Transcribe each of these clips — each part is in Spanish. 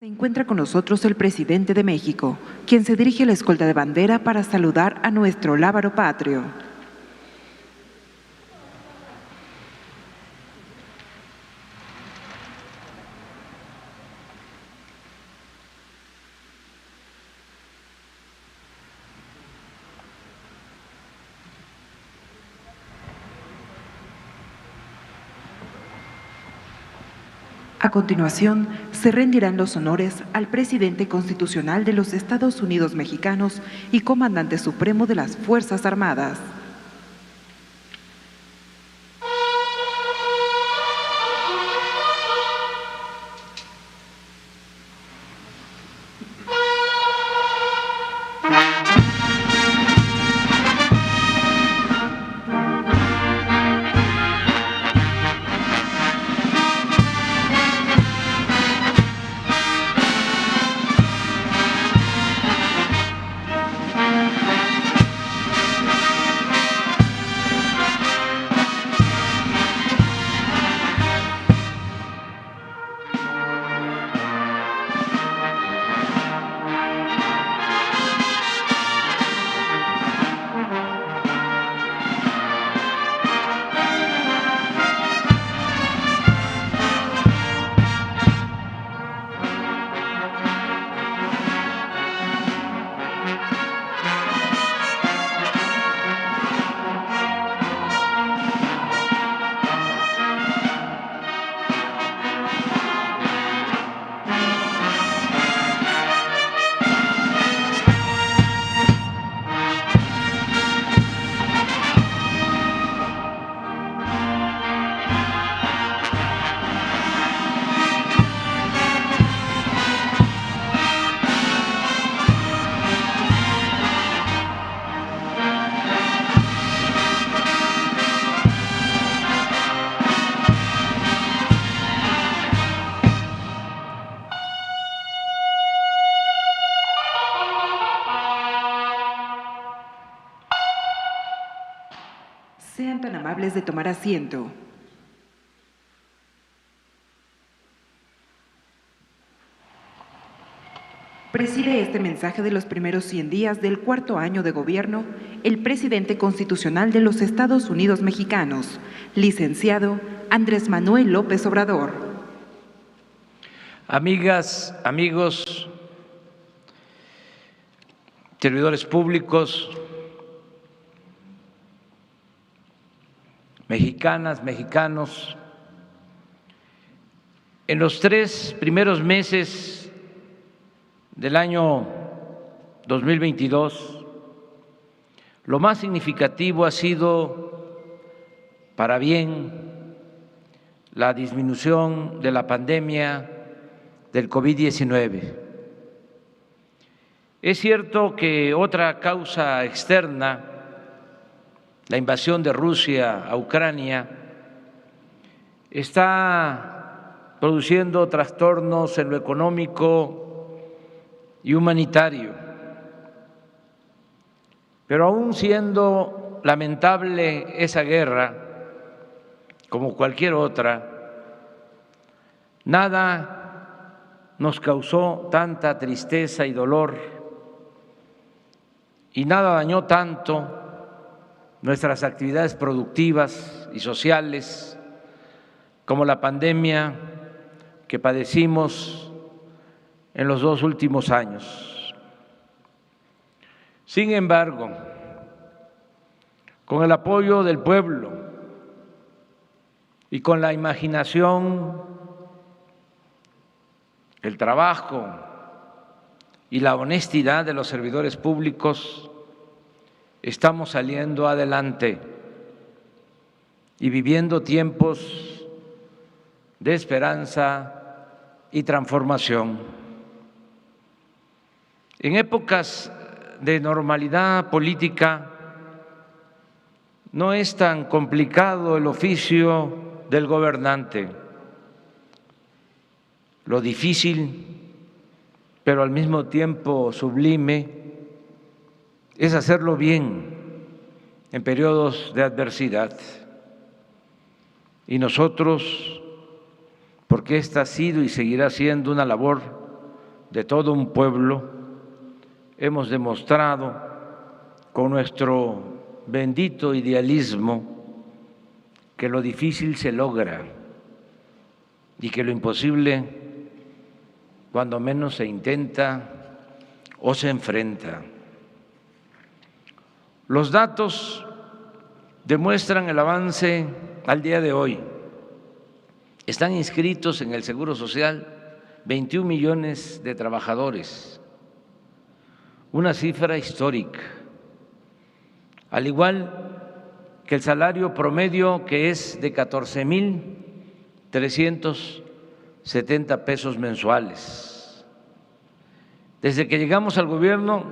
Se encuentra con nosotros el presidente de México, quien se dirige a la escolta de bandera para saludar a nuestro lábaro patrio. A continuación, se rendirán los honores al presidente constitucional de los Estados Unidos mexicanos y comandante supremo de las Fuerzas Armadas. Sean tan amables de tomar asiento. Preside este mensaje de los primeros 100 días del cuarto año de gobierno el presidente constitucional de los Estados Unidos mexicanos, licenciado Andrés Manuel López Obrador. Amigas, amigos, servidores públicos, mexicanas, mexicanos, en los 3 primeros meses del año 2022, lo más significativo ha sido, para bien, la disminución de la pandemia del COVID-19. Es cierto que otra causa externa, la invasión de Rusia a Ucrania, está produciendo trastornos en lo económico y humanitario. Pero aún siendo lamentable esa guerra, como cualquier otra, nada nos causó tanta tristeza y dolor, y nada dañó tanto nuestras actividades productivas y sociales como la pandemia que padecimos en los 2 últimos años. Sin embargo, con el apoyo del pueblo y con la imaginación, el trabajo y la honestidad de los servidores públicos, estamos saliendo adelante y viviendo tiempos de esperanza y transformación. En épocas de normalidad política no es tan complicado el oficio del gobernante. Lo difícil, pero al mismo tiempo sublime, es hacerlo bien en periodos de adversidad. Y nosotros, porque esta ha sido y seguirá siendo una labor de todo un pueblo, hemos demostrado con nuestro bendito idealismo que lo difícil se logra y que lo imposible, cuando menos se intenta o se enfrenta. Los datos demuestran el avance al día de hoy. Están inscritos en el Seguro Social 21 millones de trabajadores, una cifra histórica, al igual que el salario promedio, que es de 14,370 pesos mensuales. Desde que llegamos al gobierno,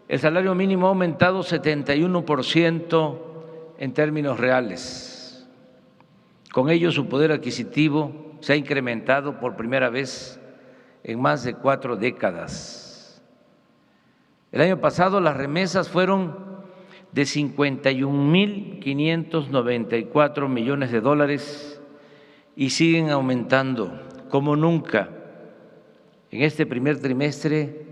el salario mínimo ha aumentado 71% en términos reales. Con ello, su poder adquisitivo se ha incrementado por primera vez en más de 4 décadas. El año pasado las remesas fueron de 51,594 millones de dólares y siguen aumentando como nunca. En este primer trimestre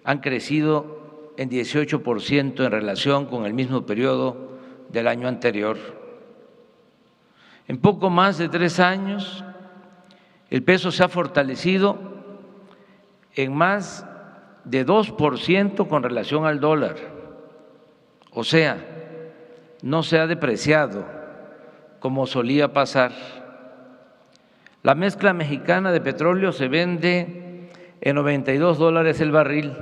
han crecido en 18% en relación con el mismo periodo del año anterior. En poco más de 3 años, el peso se ha fortalecido en más de 2% con relación al dólar. O sea, no se ha depreciado como solía pasar. La mezcla mexicana de petróleo se vende en $92 el barril.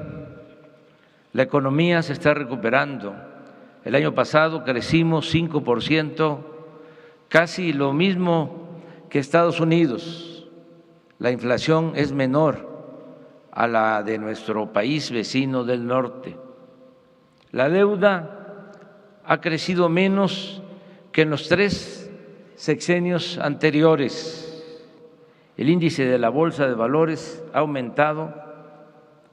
La economía se está recuperando. El año pasado crecimos 5%, casi lo mismo que Estados Unidos. La inflación es menor a la de nuestro país vecino del norte. La deuda ha crecido menos que en los 3 sexenios anteriores. El índice de la Bolsa de Valores ha aumentado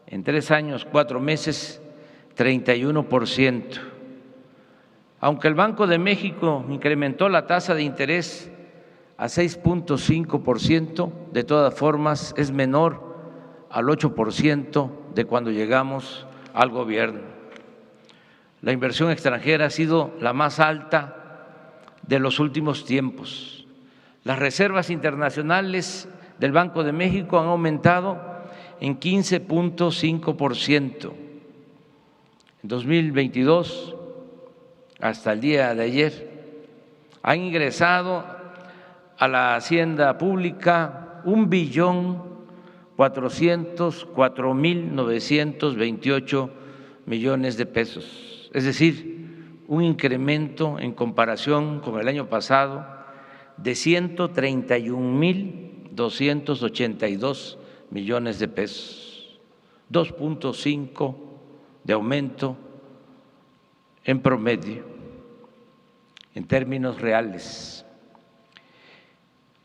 en 3 años, 4 meses, 31%. Aunque el Banco de México incrementó la tasa de interés a 6,5%, de todas formas es menor al 8% de cuando llegamos al gobierno. La inversión extranjera ha sido la más alta de los últimos tiempos. Las reservas internacionales del Banco de México han aumentado en 15,5%. En 2022, hasta el día de ayer, han ingresado a la hacienda pública 1,404,928 millones de pesos, es decir, un incremento en comparación con el año pasado de 131,282 millones de pesos, 2,5 de aumento en promedio, en términos reales.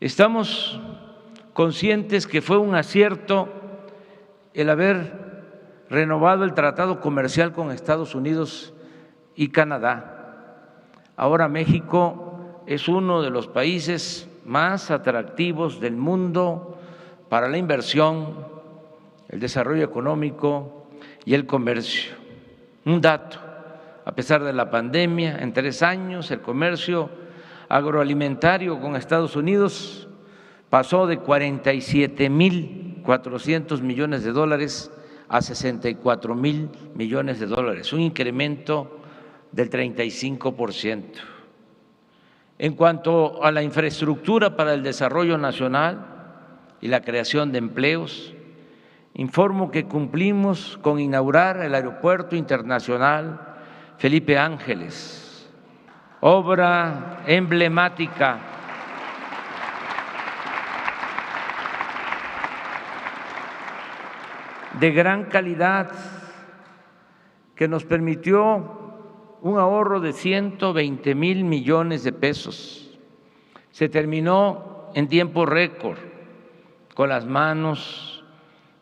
Estamos conscientes que fue un acierto el haber renovado el tratado comercial con Estados Unidos y Canadá. Ahora México es uno de los países más atractivos del mundo para la inversión, el desarrollo económico y el comercio. Un dato: a pesar de la pandemia, en 3 años el comercio agroalimentario con Estados Unidos pasó de 47,400 millones de dólares a 64,000 millones de dólares, un incremento del 35%. En cuanto a la infraestructura para el desarrollo nacional y la creación de empleos, informo que cumplimos con inaugurar el Aeropuerto Internacional Felipe Ángeles, obra emblemática de gran calidad que nos permitió un ahorro de 120,000 millones de pesos. Se terminó en tiempo récord con las manos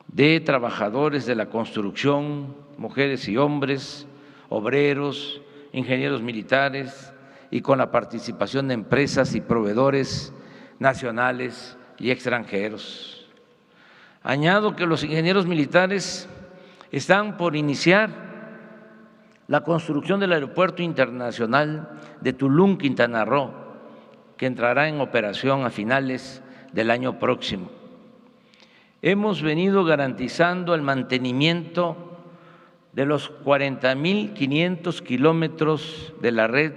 de trabajadores de la construcción, mujeres y hombres, obreros, ingenieros militares, y con la participación de empresas y proveedores nacionales y extranjeros. Añado que los ingenieros militares están por iniciar la construcción del Aeropuerto Internacional de Tulum, Quintana Roo, que entrará en operación a finales del año próximo. Hemos venido garantizando el mantenimiento de los 40.500 kilómetros de la red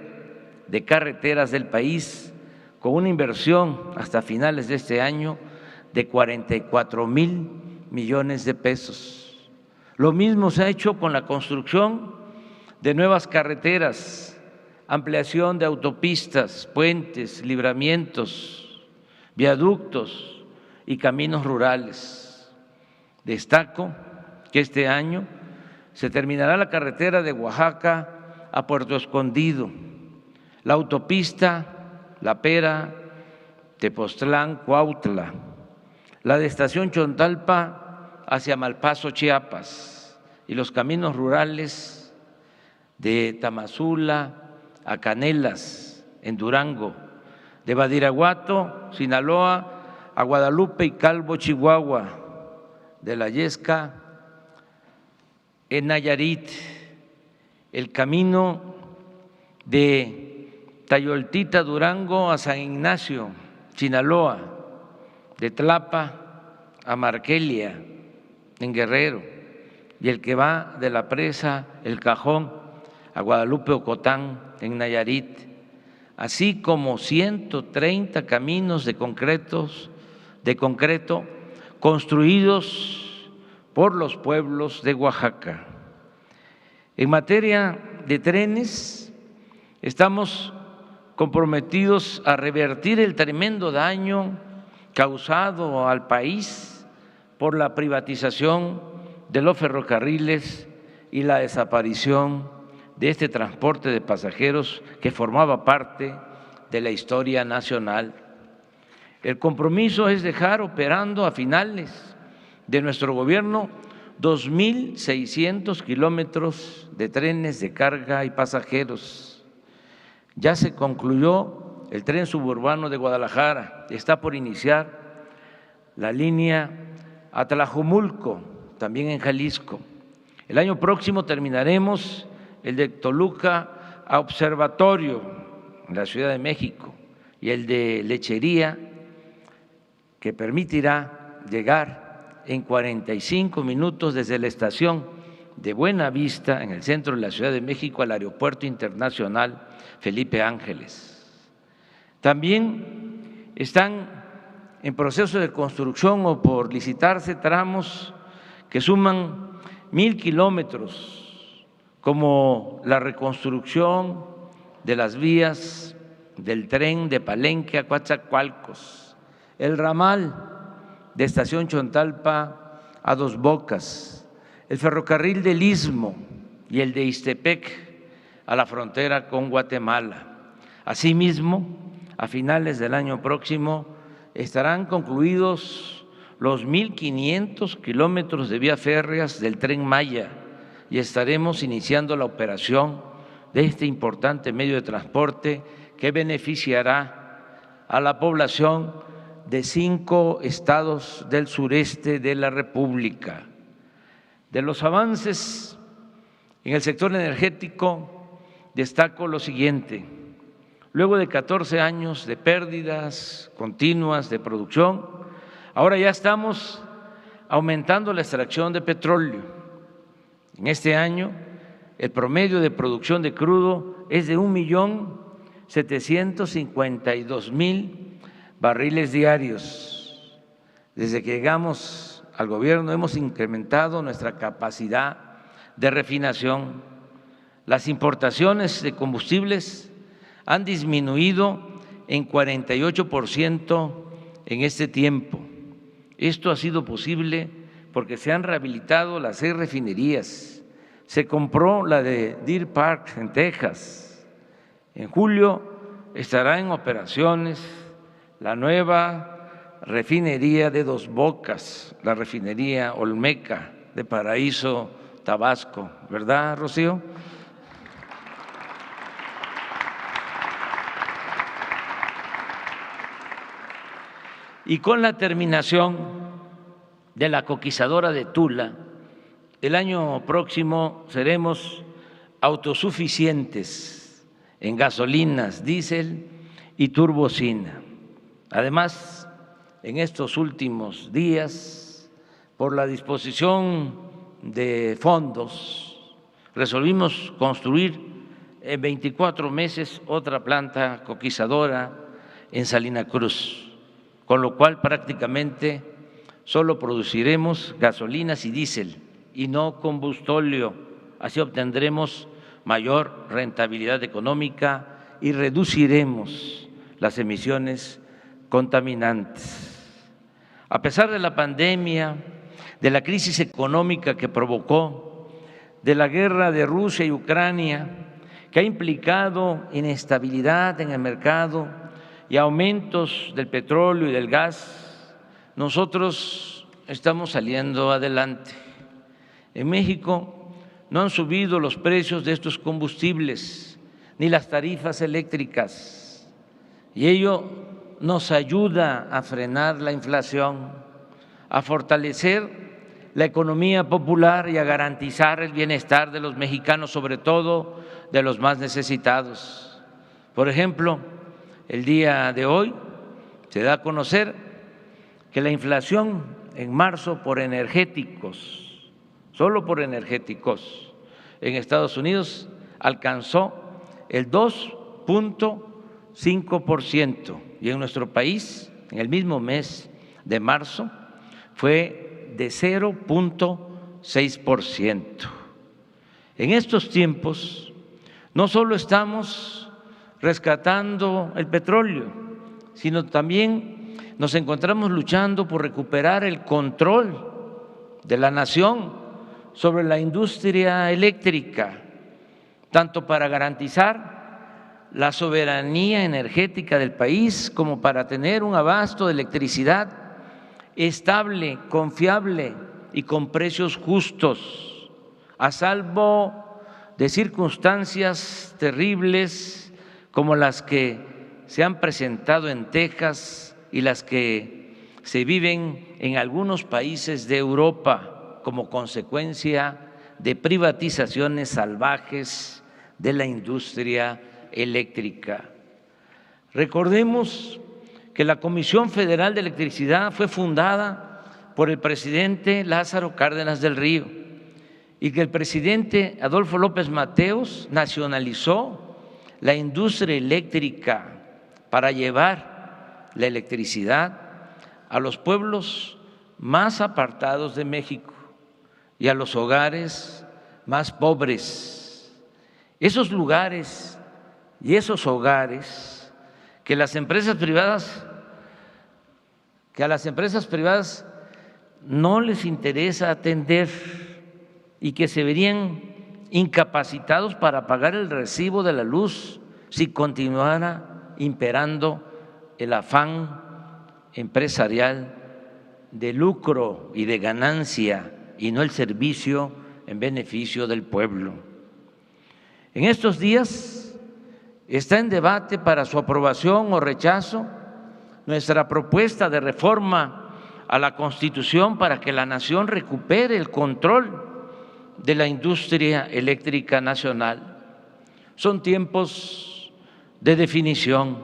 de carreteras del país, con una inversión hasta finales de este año de 44,000 millones de pesos. Lo mismo se ha hecho con la construcción de nuevas carreteras, ampliación de autopistas, puentes, libramientos, viaductos y caminos rurales. Destaco que este año se terminará la carretera de Oaxaca a Puerto Escondido, la autopista La Pera, Tepoztlán, Cuautla, la de Estación Chontalpa hacia Malpaso, Chiapas, y los caminos rurales de Tamazula a Canelas, en Durango, de Badiraguato, Sinaloa, a Guadalupe y Calvo, Chihuahua, de La Yesca, en Nayarit, el camino de Tayoltita, Durango, a San Ignacio, Sinaloa, de Tlapa a Marquelia, en Guerrero, y el que va de la presa El Cajón a Guadalupe, Ocotán, en Nayarit, así como 130 caminos de concreto construidos por los pueblos de Oaxaca. En materia de trenes, estamos comprometidos a revertir el tremendo daño causado al país por la privatización de los ferrocarriles y la desaparición de este transporte de pasajeros que formaba parte de la historia nacional. El compromiso es dejar operando a finales de nuestro gobierno 2.600 kilómetros de trenes de carga y pasajeros. Ya se concluyó el tren suburbano de Guadalajara, está por iniciar la línea a Tlajomulco, también en Jalisco. El año próximo terminaremos el de Toluca a Observatorio, en la Ciudad de México, y el de Lechería, que permitirá llegar en 45 minutos desde la estación de Buenavista, en el centro de la Ciudad de México, al Aeropuerto Internacional Felipe Ángeles. También están en proceso de construcción o por licitarse tramos que suman 1,000 kilómetros, como la reconstrucción de las vías del tren de Palenque a Coatzacoalcos, el ramal de Estación Chontalpa a Dos Bocas, el ferrocarril del Istmo y el de Ixtepec a la frontera con Guatemala. Asimismo, a finales del año próximo estarán concluidos los 1,500 kilómetros de vías férreas del Tren Maya y estaremos iniciando la operación de este importante medio de transporte que beneficiará a la población de 5 estados del sureste de la República. De los avances en el sector energético, destaco lo siguiente. Luego de 14 años de pérdidas continuas de producción, ahora ya estamos aumentando la extracción de petróleo. En este año, el promedio de producción de crudo es de 1.752.000 barriles diarios. Desde que llegamos al gobierno hemos incrementado nuestra capacidad de refinación. Las importaciones de combustibles han disminuido en 48% en este tiempo. Esto ha sido posible porque se han rehabilitado las 6 refinerías. Se compró la de Deer Park en Texas. En julio estará en operaciones la nueva refinería de Dos Bocas, la refinería Olmeca de Paraíso, Tabasco, ¿verdad, Rocío? Y con la terminación de la coquizadora de Tula, el año próximo seremos autosuficientes en gasolinas, diésel y turbocina. Además, en estos últimos días, por la disposición de fondos, resolvimos construir en 24 meses otra planta coquizadora en Salina Cruz, con lo cual prácticamente solo produciremos gasolinas y diésel y no combustóleo. Así obtendremos mayor rentabilidad económica y reduciremos las emisiones contaminantes. A pesar de la pandemia, de la crisis económica que provocó, de la guerra de Rusia y Ucrania, que ha implicado inestabilidad en el mercado y aumentos del petróleo y del gas, nosotros estamos saliendo adelante. En México no han subido los precios de estos combustibles ni las tarifas eléctricas, y ello nos ayuda a frenar la inflación, a fortalecer la economía popular y a garantizar el bienestar de los mexicanos, sobre todo de los más necesitados. Por ejemplo, el día de hoy se da a conocer que la inflación en marzo por energéticos, solo por energéticos, en Estados Unidos alcanzó el 2.5% y en nuestro país, en el mismo mes de marzo, fue de 0.6%. En estos tiempos no solo estamos rescatando el petróleo, sino también nos encontramos luchando por recuperar el control de la nación sobre la industria eléctrica, tanto para garantizar la soberanía energética del país como para tener un abasto de electricidad estable, confiable y con precios justos, a salvo de circunstancias terribles como las que se han presentado en Texas y las que se viven en algunos países de Europa como consecuencia de privatizaciones salvajes de la industria eléctrica. Recordemos que la Comisión Federal de Electricidad fue fundada por el presidente Lázaro Cárdenas del Río y que el presidente Adolfo López Mateos nacionalizó la industria eléctrica para llevar la electricidad a los pueblos más apartados de México y a los hogares más pobres. Esos lugares y esos hogares que a las empresas privadas no les interesa atender y que se verían incapacitados para pagar el recibo de la luz si continuara imperando el afán empresarial de lucro y de ganancia y no el servicio en beneficio del pueblo. En estos días está en debate para su aprobación o rechazo nuestra propuesta de reforma a la Constitución para que la nación recupere el control de la industria eléctrica nacional. Son tiempos de definición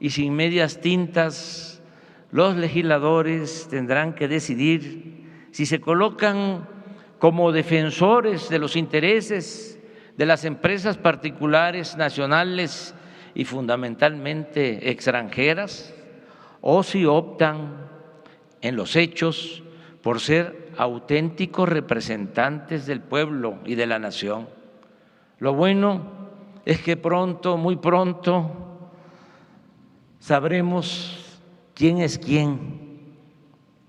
y sin medias tintas los legisladores tendrán que decidir si se colocan como defensores de los intereses de las empresas particulares, nacionales y fundamentalmente extranjeras, o si optan en los hechos por ser auténticos representantes del pueblo y de la nación. Lo bueno es que pronto, muy pronto, sabremos quién es quién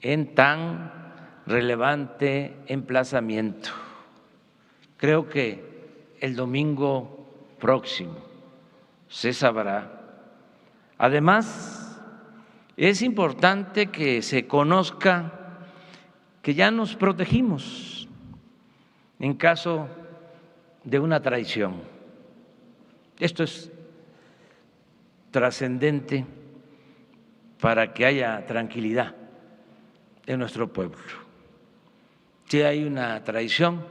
en tan relevante emplazamiento. Creo que el domingo próximo se sabrá. Además, es importante que se conozca que ya nos protegimos en caso de una traición. Esto es trascendente para que haya tranquilidad de nuestro pueblo. Si hay una traición,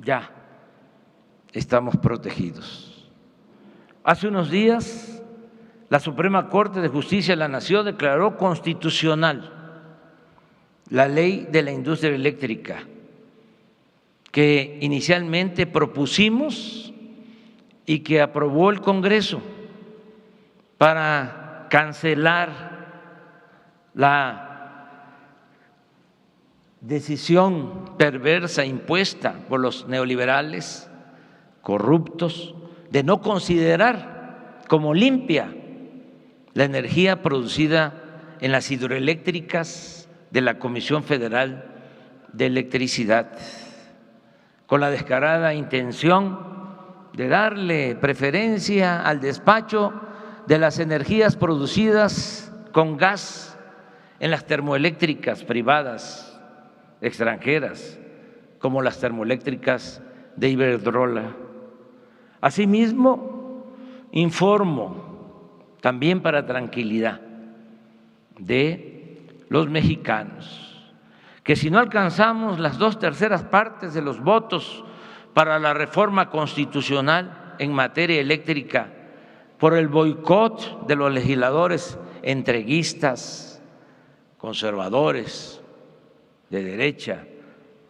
ya estamos protegidos. Hace unos días, la Suprema Corte de Justicia de la Nación declaró constitucional la ley de la industria eléctrica que inicialmente propusimos y que aprobó el Congreso para cancelar la decisión perversa impuesta por los neoliberales corruptos de no considerar como limpia la energía producida en las hidroeléctricas de la Comisión Federal de Electricidad, con la descarada intención de darle preferencia al despacho de las energías producidas con gas en las termoeléctricas privadas extranjeras, como las termoeléctricas de Iberdrola. Asimismo, informo también para tranquilidad de los mexicanos que si no alcanzamos las 2/3 partes de los votos para la reforma constitucional en materia eléctrica por el boicot de los legisladores entreguistas, conservadores, de derecha,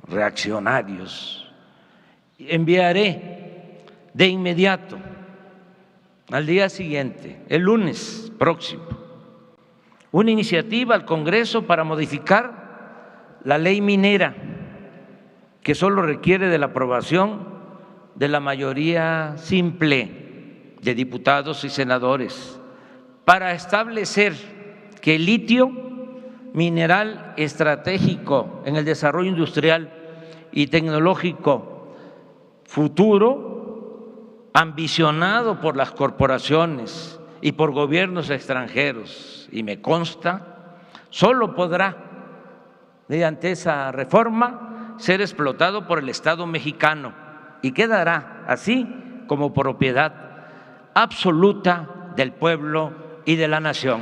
reaccionarios, enviaré de inmediato, al día siguiente, el lunes próximo, una iniciativa al Congreso para modificar la ley minera, que solo requiere de la aprobación de la mayoría simple de diputados y senadores, para establecer que el litio, mineral estratégico en el desarrollo industrial y tecnológico futuro, ambicionado por las corporaciones y por gobiernos extranjeros, y me consta, solo podrá, mediante esa reforma, ser explotado por el Estado mexicano y quedará así como propiedad absoluta del pueblo y de la nación.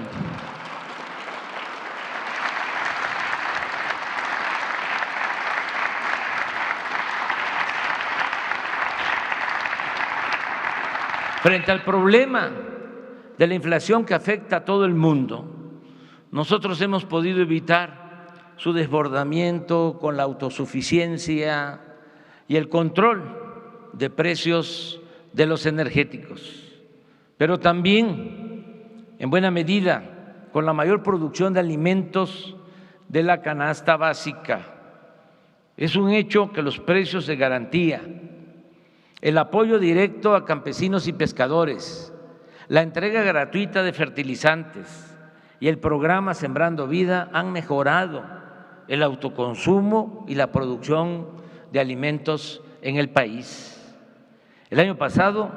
Frente al problema de la inflación que afecta a todo el mundo, nosotros hemos podido evitar su desbordamiento con la autosuficiencia y el control de precios de los energéticos, pero también en buena medida con la mayor producción de alimentos de la canasta básica. Es un hecho que los precios de garantía, el apoyo directo a campesinos y pescadores, la entrega gratuita de fertilizantes y el programa Sembrando Vida han mejorado el autoconsumo y la producción de alimentos en el país. El año pasado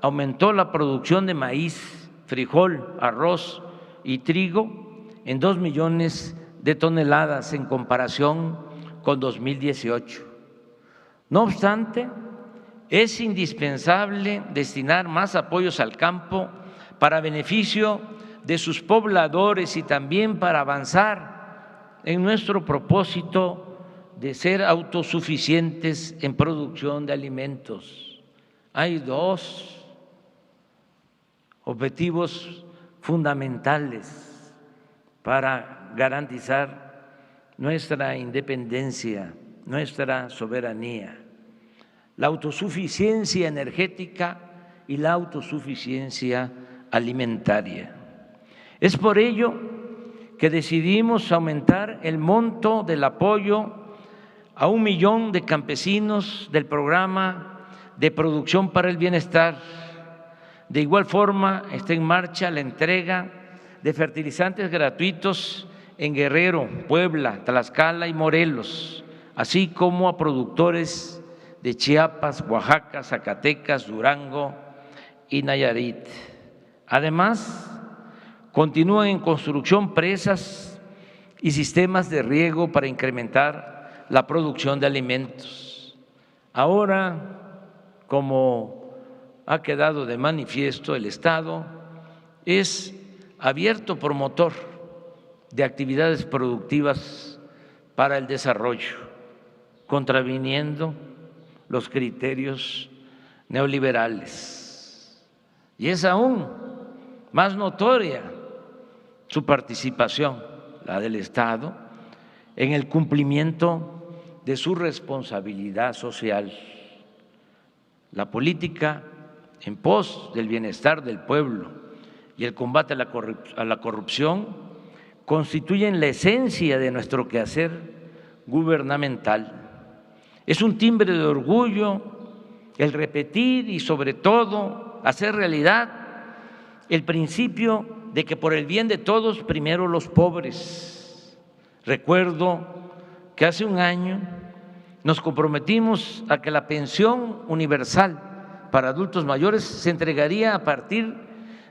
aumentó la producción de maíz, frijol, arroz y trigo en 2 millones de toneladas en comparación con 2018. No obstante, es indispensable destinar más apoyos al campo para beneficio de sus pobladores y también para avanzar en nuestro propósito de ser autosuficientes en producción de alimentos. Hay 2 objetivos fundamentales para garantizar nuestra independencia, nuestra soberanía: la autosuficiencia energética y la autosuficiencia alimentaria. Es por ello que decidimos aumentar el monto del apoyo a 1 millón de campesinos del programa de producción para el bienestar. De igual forma, está en marcha la entrega de fertilizantes gratuitos en Guerrero, Puebla, Tlaxcala y Morelos, así como a productores de Chiapas, Oaxaca, Zacatecas, Durango y Nayarit. Además, continúan en construcción presas y sistemas de riego para incrementar la producción de alimentos. Ahora, como ha quedado de manifiesto, el Estado es abierto promotor de actividades productivas para el desarrollo, contraviniendo los criterios neoliberales. Y es aún más notoria su participación, la del Estado, en el cumplimiento de su responsabilidad social. La política en pos del bienestar del pueblo y el combate a la corrupción constituyen la esencia de nuestro quehacer gubernamental. Es un timbre de orgullo el repetir y sobre todo hacer realidad el principio de que por el bien de todos, primero los pobres. Recuerdo que hace un año nos comprometimos a que la pensión universal para adultos mayores se entregaría a partir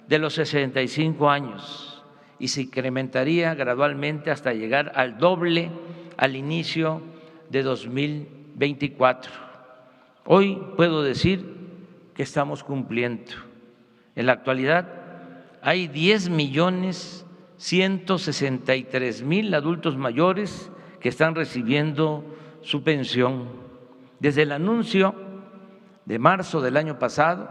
de los 65 años y se incrementaría gradualmente hasta llegar al doble al inicio de 2024. Hoy puedo decir que estamos cumpliendo. En la actualidad hay 10.163.000 adultos mayores que están recibiendo su pensión. Desde el anuncio de marzo del año pasado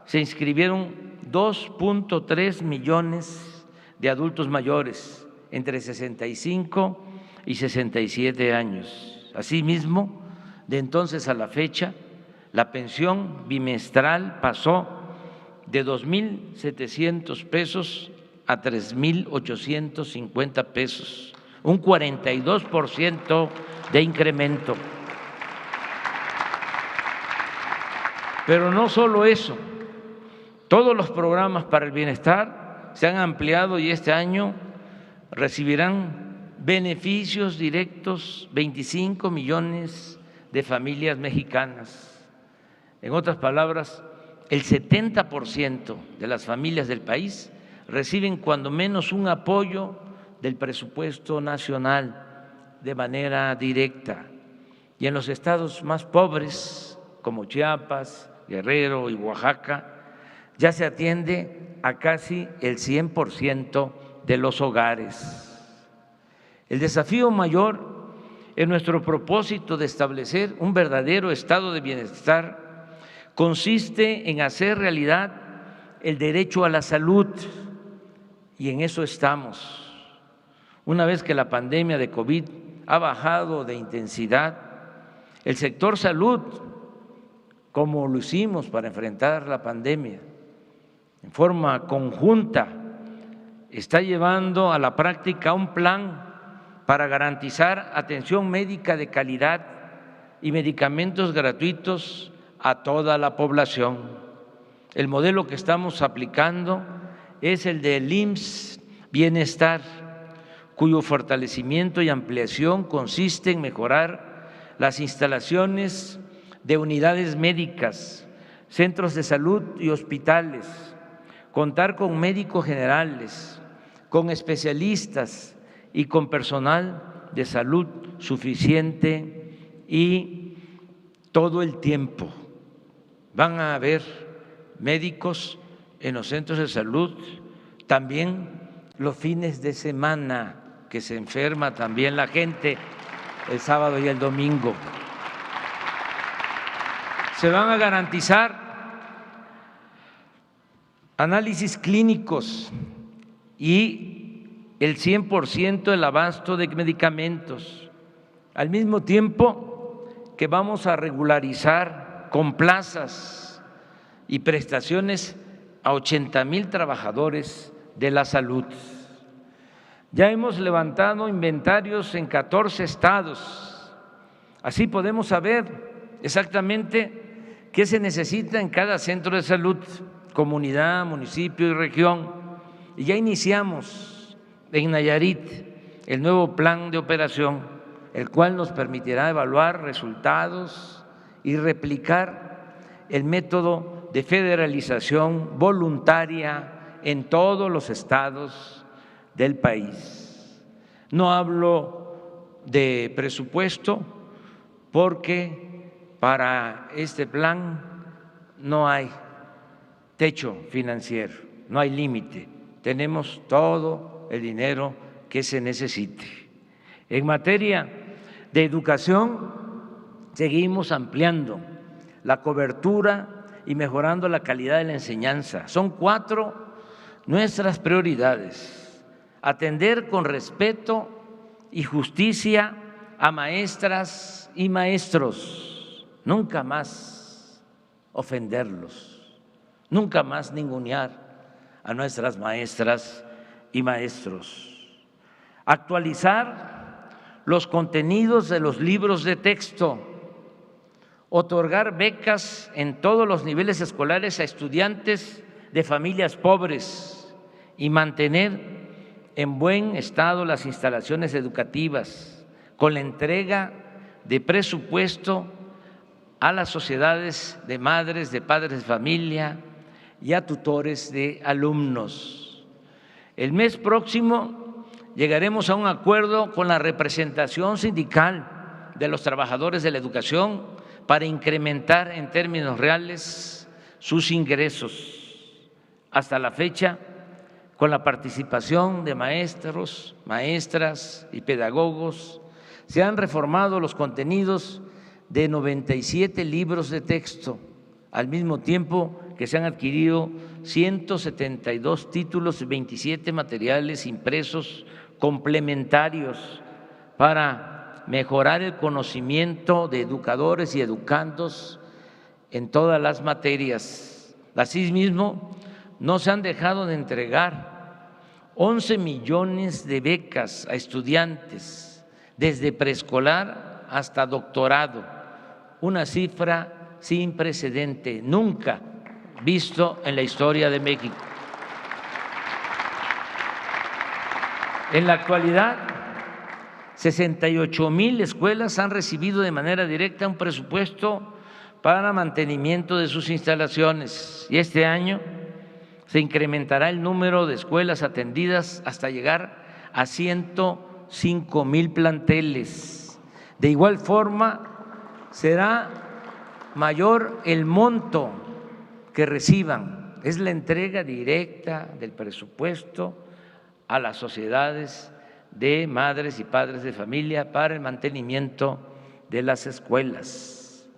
se inscribieron 2.3 millones de adultos mayores entre 65 y 67 años. Asimismo, de entonces a la fecha, la pensión bimestral pasó de 2.700 pesos a 3.850 pesos, un 42% de incremento. Pero no solo eso, todos los programas para el bienestar se han ampliado y este año recibirán beneficios directos 25 millones de familias mexicanas. En otras palabras, el 70% de las familias del país reciben cuando menos un apoyo del presupuesto nacional de manera directa. Y en los estados más pobres, como Chiapas, Guerrero y Oaxaca, ya se atiende a casi el 100% de los hogares. El desafío mayor en nuestro propósito de establecer un verdadero estado de bienestar consiste en hacer realidad el derecho a la salud, y en eso estamos. Una vez que la pandemia de COVID ha bajado de intensidad, el sector salud, como lo hicimos para enfrentar la pandemia, en forma conjunta, está llevando a la práctica un plan para garantizar atención médica de calidad y medicamentos gratuitos a toda la población. El modelo que estamos aplicando es el del IMSS Bienestar, cuyo fortalecimiento y ampliación consiste en mejorar las instalaciones de unidades médicas, centros de salud y hospitales, contar con médicos generales, con especialistas y con personal de salud suficiente y todo el tiempo. Van a haber médicos en los centros de salud, también los fines de semana, que se enferma también la gente el sábado y el domingo. Se van a garantizar análisis clínicos y el 100% del abasto de medicamentos, al mismo tiempo que vamos a regularizar con plazas y prestaciones a 80,000 trabajadores de la salud. Ya hemos levantado inventarios en 14 estados, así podemos saber exactamente qué se necesita en cada centro de salud, comunidad, municipio y región. Y ya iniciamos en Nayarit el nuevo plan de operación, el cual nos permitirá evaluar resultados y replicar el método de federalización voluntaria en todos los estados del país. No hablo de presupuesto porque para este plan no hay techo financiero, no hay límite. Tenemos todo el dinero que se necesite. En materia de educación, seguimos ampliando la cobertura y mejorando la calidad de la enseñanza. Son 4 nuestras prioridades: atender con respeto y justicia a maestras y maestros, nunca más ofenderlos, nunca más ningunear a nuestras maestras y maestros; actualizar los contenidos de los libros de texto; otorgar becas en todos los niveles escolares a estudiantes de familias pobres y mantener en buen estado las instalaciones educativas con la entrega de presupuesto a las sociedades de madres, de padres de familia y a tutores de alumnos. El mes próximo llegaremos a un acuerdo con la representación sindical de los trabajadores de la educación para incrementar en términos reales sus ingresos. Hasta la fecha, con la participación de maestros, maestras y pedagogos, se han reformado los contenidos de 97 libros de texto, al mismo tiempo que se han adquirido 172 títulos y 27 materiales impresos complementarios para mejorar el conocimiento de educadores y educandos en todas las materias. Asimismo, no se han dejado de entregar 11 millones de becas a estudiantes desde preescolar hasta doctorado, una cifra sin precedente, nunca visto en la historia de México. En la actualidad, 68,000 escuelas han recibido de manera directa un presupuesto para mantenimiento de sus instalaciones, y este año se incrementará el número de escuelas atendidas hasta llegar a 105,000 planteles. De igual forma, será mayor el monto que reciban, es la entrega directa del presupuesto a las sociedades de madres y padres de familia para el mantenimiento de las escuelas.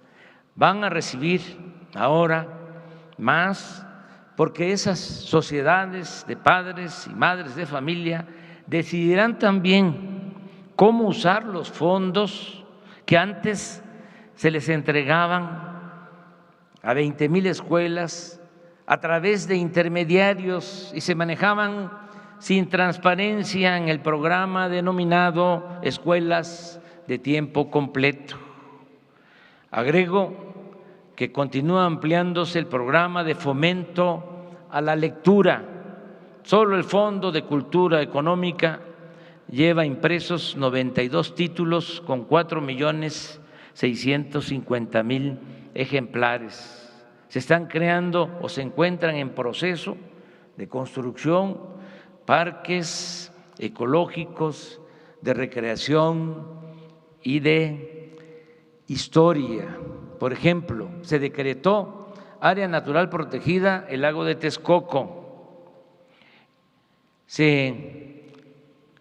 Van a recibir ahora más porque esas sociedades de padres y madres de familia decidirán también cómo usar los fondos que antes se les entregaban a 20,000 escuelas a través de intermediarios y se manejaban sin transparencia en el programa denominado Escuelas de Tiempo Completo. Agrego que continúa ampliándose el programa de fomento a la lectura. Solo el Fondo de Cultura Económica lleva impresos 92 títulos con 4,650,000 ejemplares. Se están creando o se encuentran en proceso de construcción parques ecológicos, de recreación y de historia. Por ejemplo, se decretó área natural protegida el lago de Texcoco. Se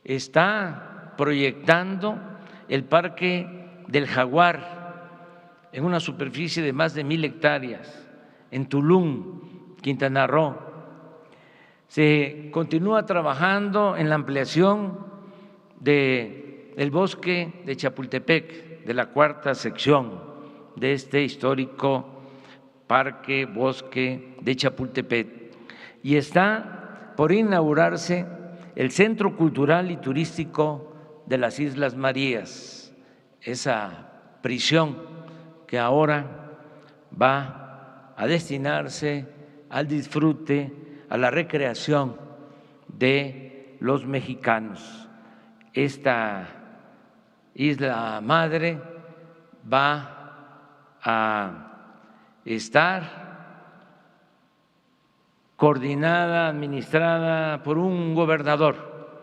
está proyectando el Parque del Jaguar en una superficie de más de 1,000 hectáreas en Tulum, Quintana Roo. Se continúa trabajando en la ampliación del bosque de Chapultepec, de la 4ª sección de este histórico parque bosque de Chapultepec. Y está por inaugurarse el Centro Cultural y Turístico de las Islas Marías, esa prisión que ahora va a destinarse al disfrute, a la recreación de los mexicanos. Esta isla madre va a estar coordinada, administrada por un gobernador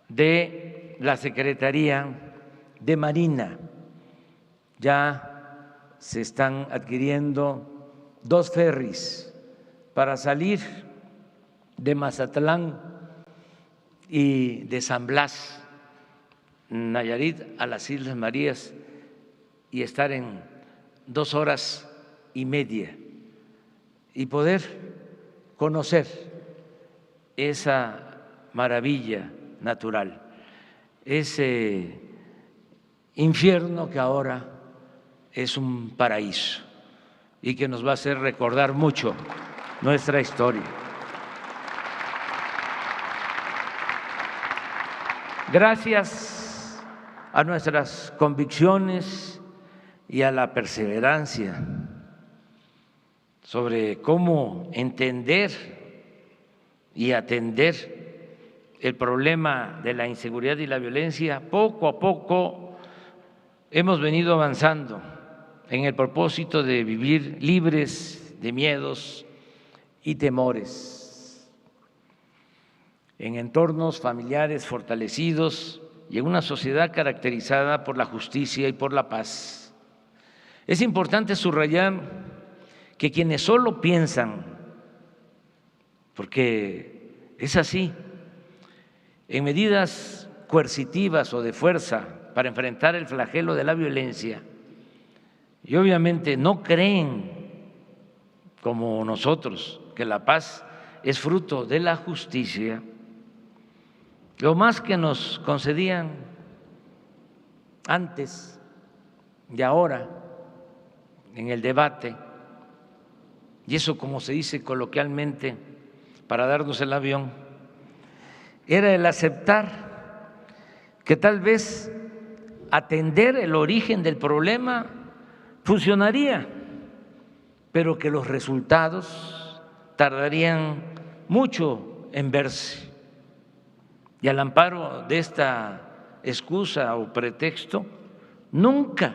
de la Secretaría de Marina. Ya se están adquiriendo 2 ferris para salir de Mazatlán y de San Blas, Nayarit, a las Islas Marías y estar en 2 horas y media y poder conocer esa maravilla natural, ese infierno que ahora es un paraíso y que nos va a hacer recordar mucho nuestra historia. Gracias a nuestras convicciones y a la perseverancia sobre cómo entender y atender el problema de la inseguridad y la violencia, poco a poco hemos venido avanzando en el propósito de vivir libres de miedos y temores, en entornos familiares fortalecidos y en una sociedad caracterizada por la justicia y por la paz. Es importante subrayar que quienes solo piensan, porque es así, en medidas coercitivas o de fuerza para enfrentar el flagelo de la violencia, y obviamente no creen como nosotros que la paz es fruto de la justicia, lo más que nos concedían antes y ahora en el debate, y eso como se dice coloquialmente para darnos el avión, era el aceptar que tal vez atender el origen del problema funcionaría, pero que los resultados tardarían mucho en verse. Y al amparo de esta excusa o pretexto, nunca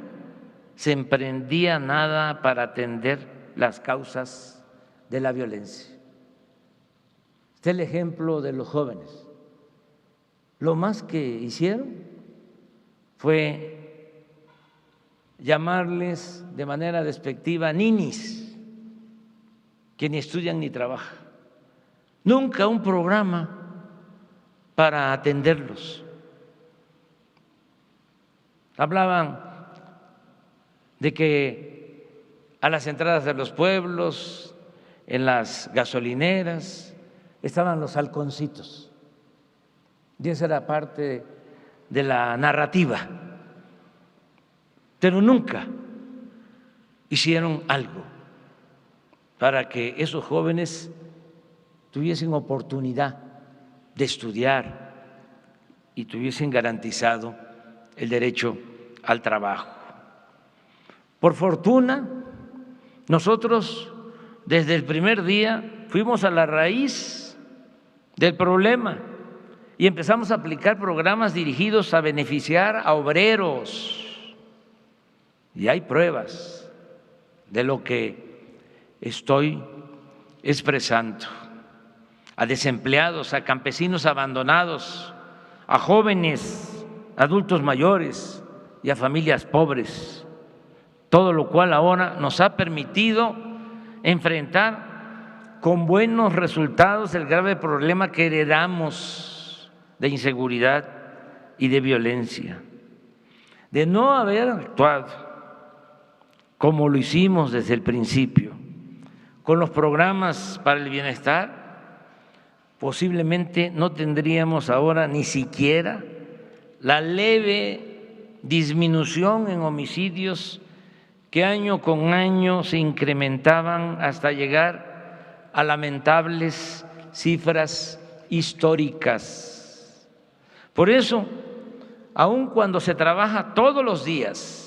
se emprendía nada para atender las causas de la violencia. Este es el ejemplo de los jóvenes. Lo más que hicieron fue llamarles de manera despectiva ninis, que ni estudian ni trabajan. Nunca un programa para atenderlos. Hablaban de que a las entradas de los pueblos, en las gasolineras, estaban los halconcitos. Y esa era parte de la narrativa. Pero nunca hicieron algo para que esos jóvenes tuviesen oportunidad de estudiar y tuviesen garantizado el derecho al trabajo. Por fortuna, nosotros desde el primer día fuimos a la raíz del problema y empezamos a aplicar programas dirigidos a beneficiar a obreros. Y hay pruebas de lo que estoy expresando: a desempleados, a campesinos abandonados, a jóvenes, adultos mayores y a familias pobres, todo lo cual ahora nos ha permitido enfrentar con buenos resultados el grave problema que heredamos de inseguridad y de violencia. De no haber actuado como lo hicimos desde el principio, con los programas para el bienestar, posiblemente no tendríamos ahora ni siquiera la leve disminución en homicidios que año con año se incrementaban hasta llegar a lamentables cifras históricas. Por eso, aun cuando se trabaja todos los días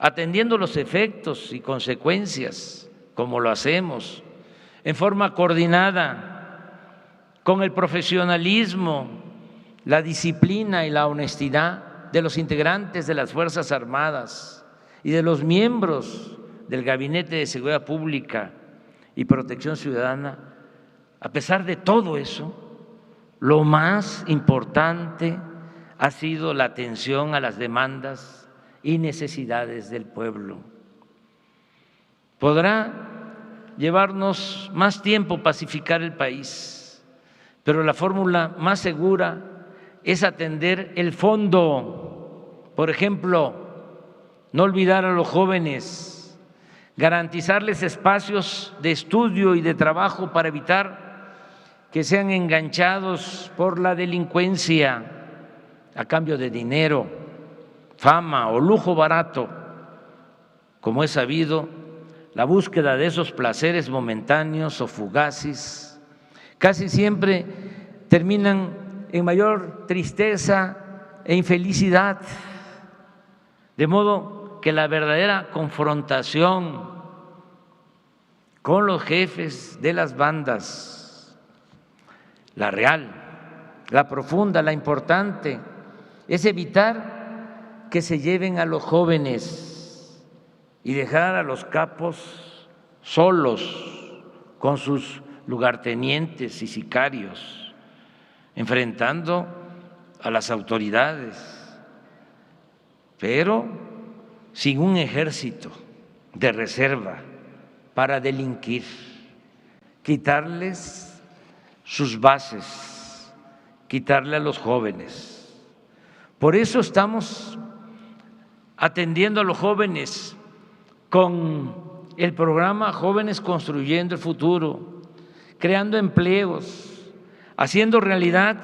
atendiendo los efectos y consecuencias, como lo hacemos, en forma coordinada, con el profesionalismo, la disciplina y la honestidad de los integrantes de las Fuerzas Armadas y de los miembros del Gabinete de Seguridad Pública y Protección Ciudadana, a pesar de todo eso, lo más importante ha sido la atención a las demandas y necesidades del pueblo. Podrá llevarnos más tiempo pacificar el país, pero la fórmula más segura es atender el fondo. Por ejemplo, no olvidar a los jóvenes, garantizarles espacios de estudio y de trabajo para evitar que sean enganchados por la delincuencia a cambio de dinero, fama o lujo barato. Como es sabido, la búsqueda de esos placeres momentáneos o fugaces casi siempre terminan en mayor tristeza e infelicidad, de modo que la verdadera confrontación con los jefes de las bandas, la real, la profunda, la importante, es evitar que se lleven a los jóvenes y dejar a los capos solos con sus lugartenientes y sicarios, enfrentando a las autoridades, pero sin un ejército de reserva para delinquir, quitarles sus bases, quitarle a los jóvenes. Por eso estamos atendiendo a los jóvenes con el programa Jóvenes Construyendo el Futuro, creando empleos, haciendo realidad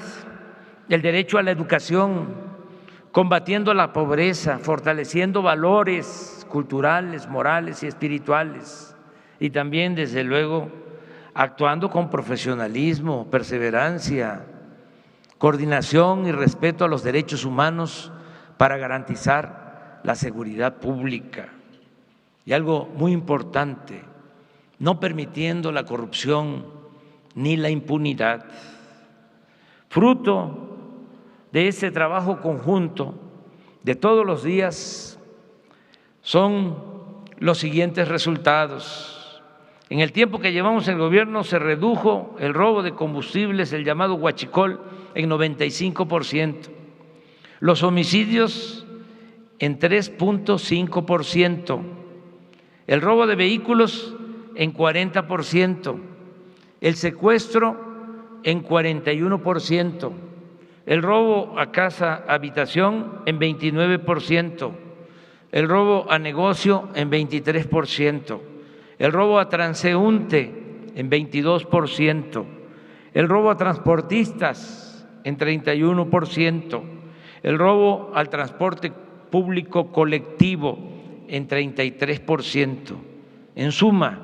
el derecho a la educación, combatiendo la pobreza, fortaleciendo valores culturales, morales y espirituales, y también, desde luego, actuando con profesionalismo, perseverancia, coordinación y respeto a los derechos humanos para garantizar la seguridad pública. Y algo muy importante, no permitiendo la corrupción ni la impunidad. Fruto de ese trabajo conjunto de todos los días son los siguientes resultados. En el tiempo que llevamos el gobierno se redujo el robo de combustibles, el llamado huachicol, en 95%, los homicidios en 3.5%, el robo de vehículos en 40%, el secuestro en 41%, el robo a casa habitación en 29%, el robo a negocio en 23%, el robo a transeúnte en 22%, el robo a transportistas en 31%, el robo al transporte público colectivo en 33%. En suma,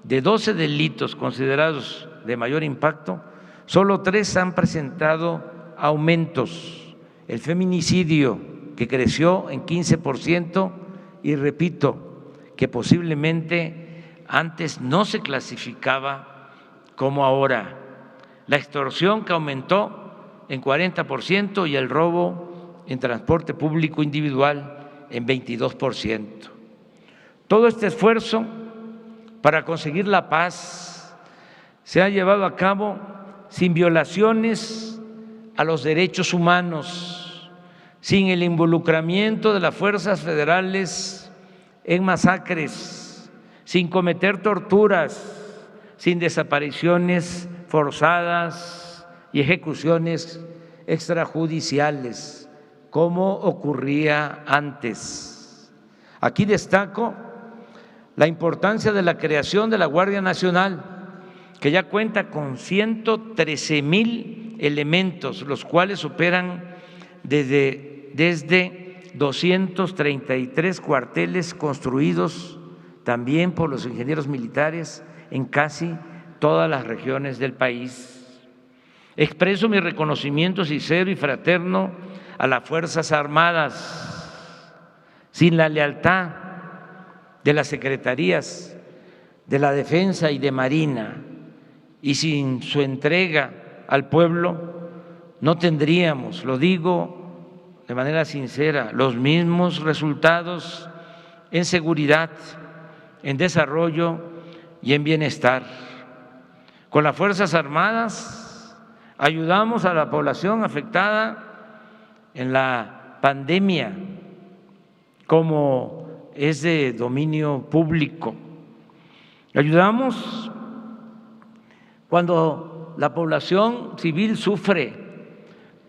de 12 delitos considerados de mayor impacto, solo 3 han presentado aumentos. El feminicidio, que creció en 15%, y repito, que posiblemente antes no se clasificaba como ahora. La extorsión, que aumentó en 40%, y el robo en transporte público individual en 22%. Todo este esfuerzo para conseguir la paz se ha llevado a cabo sin violaciones a los derechos humanos, sin el involucramiento de las fuerzas federales en masacres, sin cometer torturas, sin desapariciones forzadas y ejecuciones extrajudiciales, como ocurría antes. Aquí destaco la importancia de la creación de la Guardia Nacional, que ya cuenta con 113,000 elementos, los cuales operan desde 233 cuarteles construidos también por los ingenieros militares en casi todas las regiones del país. Expreso mi reconocimiento sincero y fraterno a las Fuerzas Armadas. Sin la lealtad de las secretarías de la Defensa y de Marina, y sin su entrega al pueblo, no tendríamos, lo digo de manera sincera, los mismos resultados en seguridad, en desarrollo y en bienestar. Con las Fuerzas Armadas ayudamos a la población afectada en la pandemia, como es de dominio público. Ayudamos cuando la población civil sufre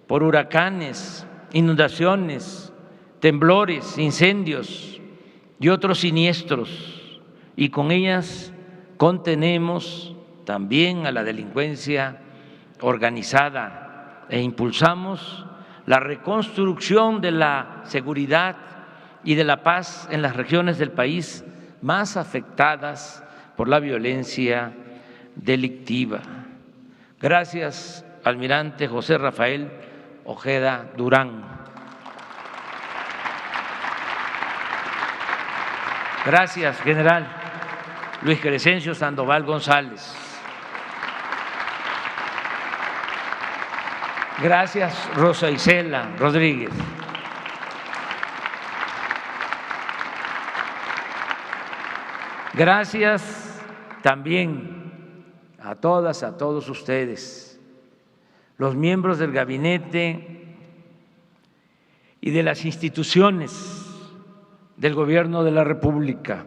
por huracanes, inundaciones, temblores, incendios y otros siniestros, y con ellas contenemos también a la delincuencia organizada e impulsamos la reconstrucción de la seguridad y de la paz en las regiones del país más afectadas por la violencia delictiva. Gracias, almirante José Rafael Ojeda Durán. Gracias, general Luis Crescencio Sandoval González. Gracias, Rosa Isela Rodríguez. Gracias también a todas, a todos ustedes, los miembros del gabinete y de las instituciones del Gobierno de la República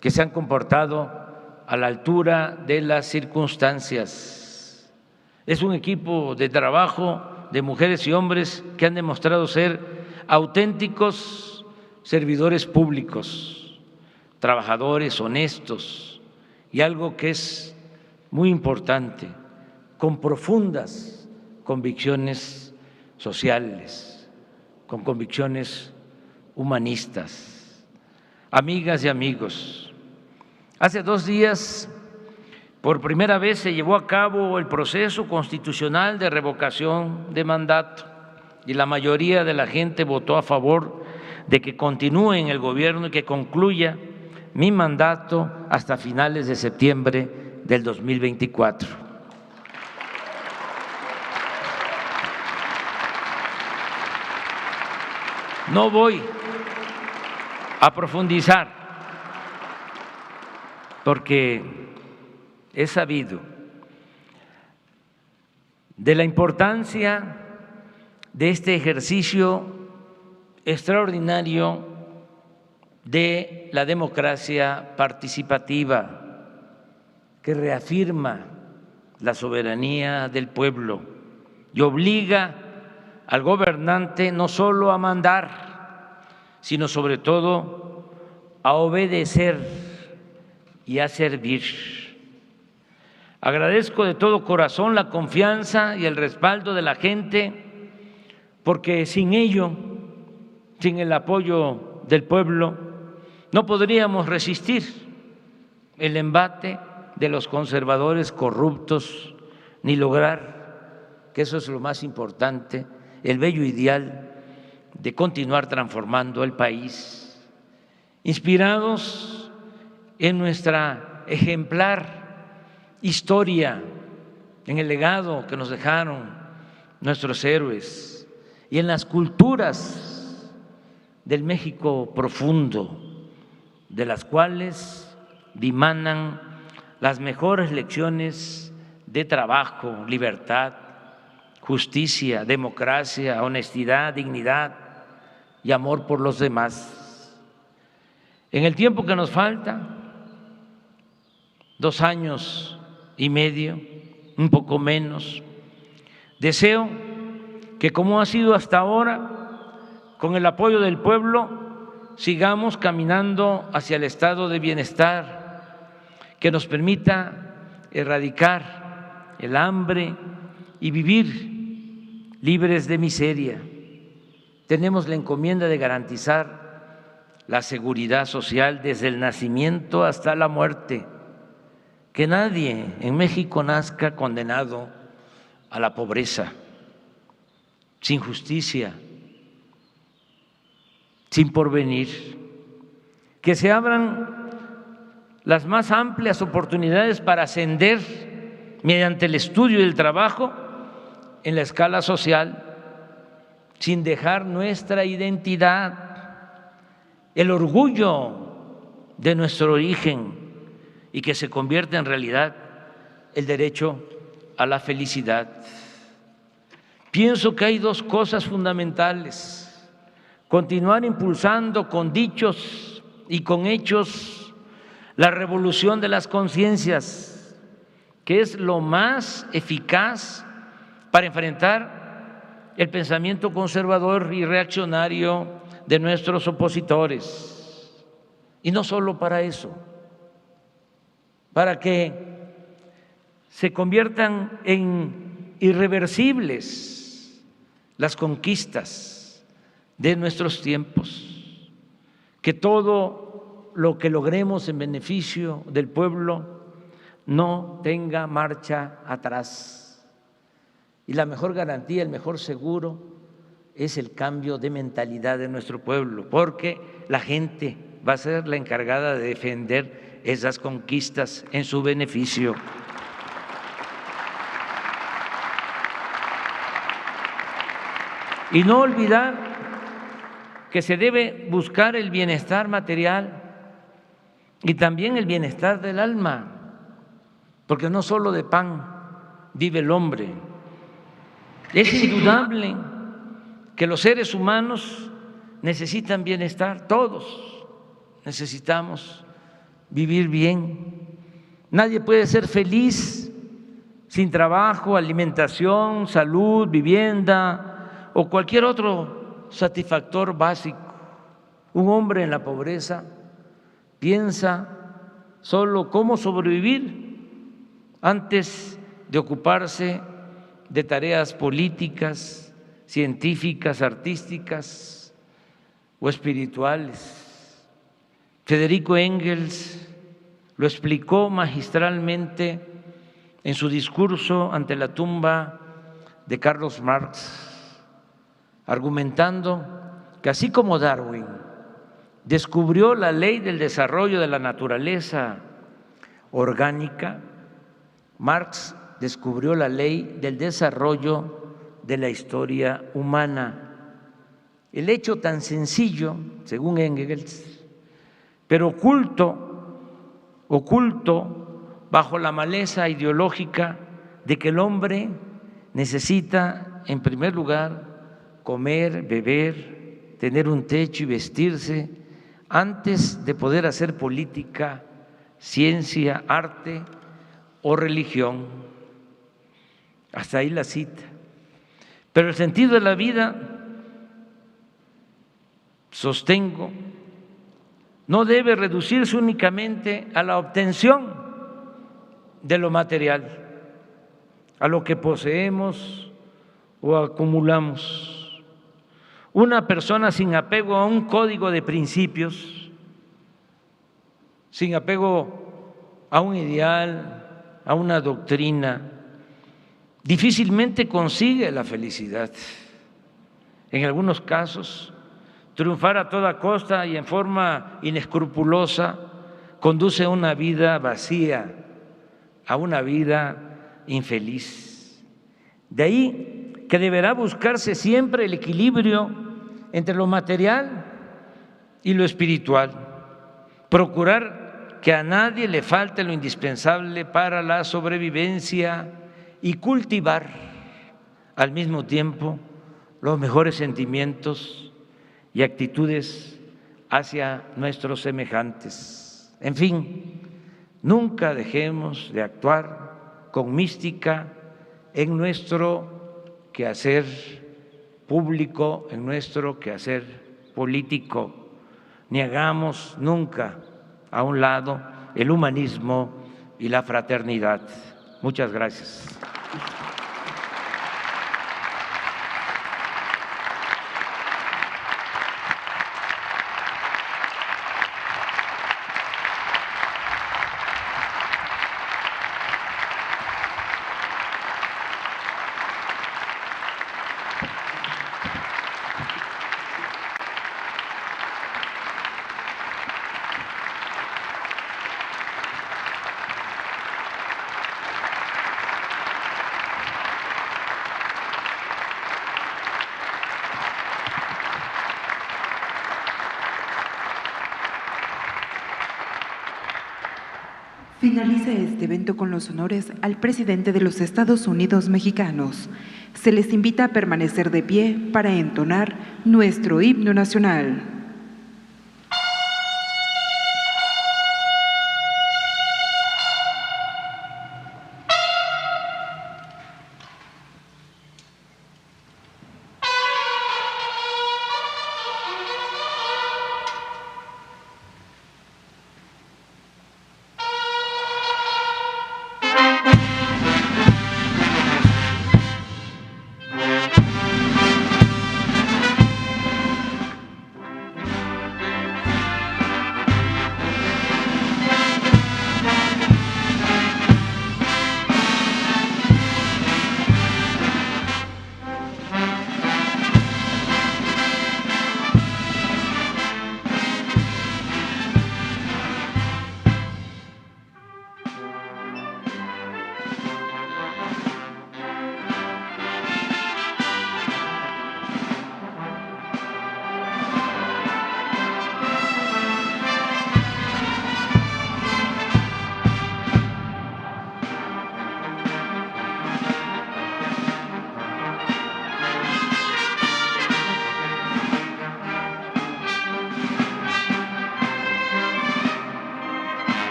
que se han comportado a la altura de las circunstancias. Es un equipo de trabajo de mujeres y hombres que han demostrado ser auténticos servidores públicos, trabajadores honestos y algo que es muy importante, con profundas convicciones sociales, con convicciones humanistas. Amigas y amigos, hace 2 días por primera vez se llevó a cabo el proceso constitucional de revocación de mandato y la mayoría de la gente votó a favor de que continúe en el gobierno y que concluya mi mandato hasta finales de septiembre del 2024. No voy a profundizar porque he sabido de la importancia de este ejercicio extraordinario de la democracia participativa que reafirma la soberanía del pueblo y obliga al gobernante no solo a mandar, sino sobre todo a obedecer y a servir. Agradezco de todo corazón la confianza y el respaldo de la gente, porque sin ello, sin el apoyo del pueblo, no podríamos resistir el embate de los conservadores corruptos ni lograr, que eso es lo más importante, el bello ideal de continuar transformando el país, inspirados en nuestra ejemplar historia, en el legado que nos dejaron nuestros héroes y en las culturas del México profundo, de las cuales dimanan las mejores lecciones de trabajo, libertad, justicia, democracia, honestidad, dignidad y amor por los demás. En el tiempo que nos falta, 2 años y medio, un poco menos, deseo que, como ha sido hasta ahora, con el apoyo del pueblo, sigamos caminando hacia el estado de bienestar que nos permita erradicar el hambre y vivir libres de miseria. Tenemos la encomienda de garantizar la seguridad social desde el nacimiento hasta la muerte, que nadie en México nazca condenado a la pobreza, sin justicia, sin porvenir, que se abran las más amplias oportunidades para ascender mediante el estudio y el trabajo en la escala social, sin dejar nuestra identidad, el orgullo de nuestro origen, y que se convierta en realidad el derecho a la felicidad. Pienso que hay 2 cosas fundamentales: continuar impulsando con dichos y con hechos la revolución de las conciencias, que es lo más eficaz para enfrentar el pensamiento conservador y reaccionario de nuestros opositores. Y no solo para eso, para que se conviertan en irreversibles las conquistas de nuestros tiempos, que todo lo que logremos en beneficio del pueblo no tenga marcha atrás. Y la mejor garantía, el mejor seguro es el cambio de mentalidad de nuestro pueblo, porque la gente va a ser la encargada de defender esas conquistas en su beneficio. Y no olvidar que se debe buscar el bienestar material y también el bienestar del alma, porque no solo de pan vive el hombre. Es indudable que los seres humanos necesitan bienestar, todos necesitamos vivir bien. Nadie puede ser feliz sin trabajo, alimentación, salud, vivienda o cualquier otro satisfactor básico. Un hombre en la pobreza piensa solo cómo sobrevivir antes de ocuparse de tareas políticas, científicas, artísticas o espirituales. Federico Engels lo explicó magistralmente en su discurso ante la tumba de Carlos Marx, argumentando que así como Darwin descubrió la ley del desarrollo de la naturaleza orgánica, Marx descubrió la ley del desarrollo de la historia humana. El hecho tan sencillo, según Engels, pero oculto bajo la maleza ideológica de que el hombre necesita, en primer lugar, comer, beber, tener un techo y vestirse antes de poder hacer política, ciencia, arte o religión. Hasta ahí la cita. Pero el sentido de la vida, sostengo, no debe reducirse únicamente a la obtención de lo material, a lo que poseemos o acumulamos. Una persona sin apego a un código de principios, sin apego a un ideal, a una doctrina, difícilmente consigue la felicidad. En algunos casos, triunfar a toda costa y en forma inescrupulosa conduce a una vida vacía, a una vida infeliz. De ahí que deberá buscarse siempre el equilibrio entre lo material y lo espiritual, procurar que a nadie le falte lo indispensable para la sobrevivencia y cultivar al mismo tiempo los mejores sentimientos y actitudes hacia nuestros semejantes. En fin, nunca dejemos de actuar con mística en nuestro quehacer público, en nuestro quehacer político, ni hagamos nunca a un lado el humanismo y la fraternidad. Muchas gracias. Finaliza este evento con los honores al presidente de los Estados Unidos mexicanos. Se les invita a permanecer de pie para entonar nuestro himno nacional.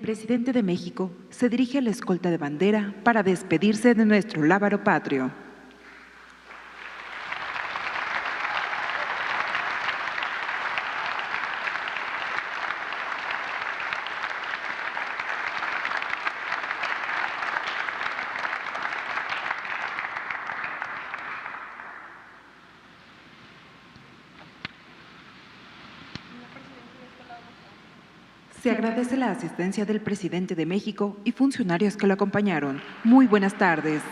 presidente de México se dirige a la escolta de bandera para despedirse de nuestro lábaro patrio. Se agradece la asistencia del presidente de México y funcionarios que lo acompañaron. Muy buenas tardes.